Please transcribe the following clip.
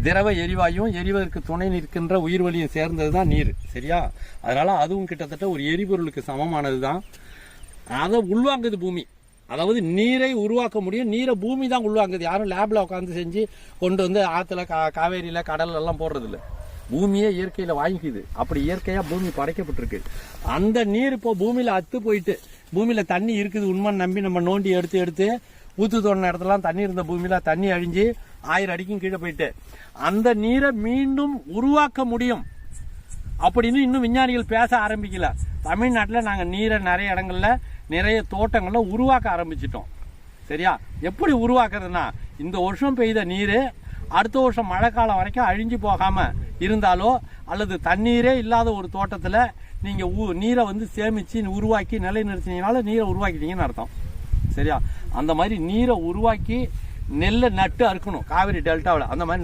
திரவ எரிவாயும் எரிவதற்கு துணை நிற்கின்ற உயிர்வளியும் சேர்ந்ததுதான் நீர். சரியா? அதனால அதுவும் கிட்டத்தட்ட ஒரு எரிபொருளுக்கு சமமானதுதான். அதை உள்வாங்குது பூமி. அதாவது நீரை உருவாக்க முடியும். நீரை பூமி தான் உள்வாங்குது. யாரும் லேப்ல உட்காந்து செஞ்சு கொண்டு வந்து ஆத்துல காவேரியில கடல்ல எல்லாம் போடுறது இல்லை. பூமியே இயற்கையில வாங்கிக்குது. அப்படி இயற்கையா பூமி படைக்கப்பட்டிருக்கு. அந்த நீர் இப்போ பூமியில அத்து போயிட்டு பூமியில தண்ணி இருக்குது உண்மைன்னு நம்பி நம்ம நோண்டி எடுத்து ஊத்து தோண்டின இடத்துலாம் தண்ணி இருந்த பூமியில தண்ணி அழிஞ்சு 1000 அடிக்கும் கீழே போயிட்டு அந்த நீரை மீண்டும் உருவாக்க முடியும் அப்படின்னு இன்னும் விஞ்ஞானிகள் பேச ஆரம்பிக்கல. தமிழ்நாட்டில் நாங்கள் நீரை நிறைய இடங்கள்ல நிறைய தோட்டங்கள்ல உருவாக்க ஆரம்பிச்சிட்டோம். சரியா? எப்படி உருவாக்குறதுன்னா, இந்த வருஷம் பெய்த நீர் அடுத்த வருஷம் மழை காலம் வரைக்கும் அழிஞ்சு போகாம இருந்தாலோ அல்லது தண்ணீரே இல்லாத ஒரு தோட்டத்துல நீங்க நீரை வந்து சேமிச்சு உருவாக்கி நிலைநிறுத்தினீங்கனால நீரை உருவாக்கிட்டீங்கன்னு அர்த்தம். சரியா? அந்த மாதிரி நீரை உருவாக்கி நெல்லை நட்டு அறுக்கணும் காவிரி டெல்டாவில். அந்த மாதிரி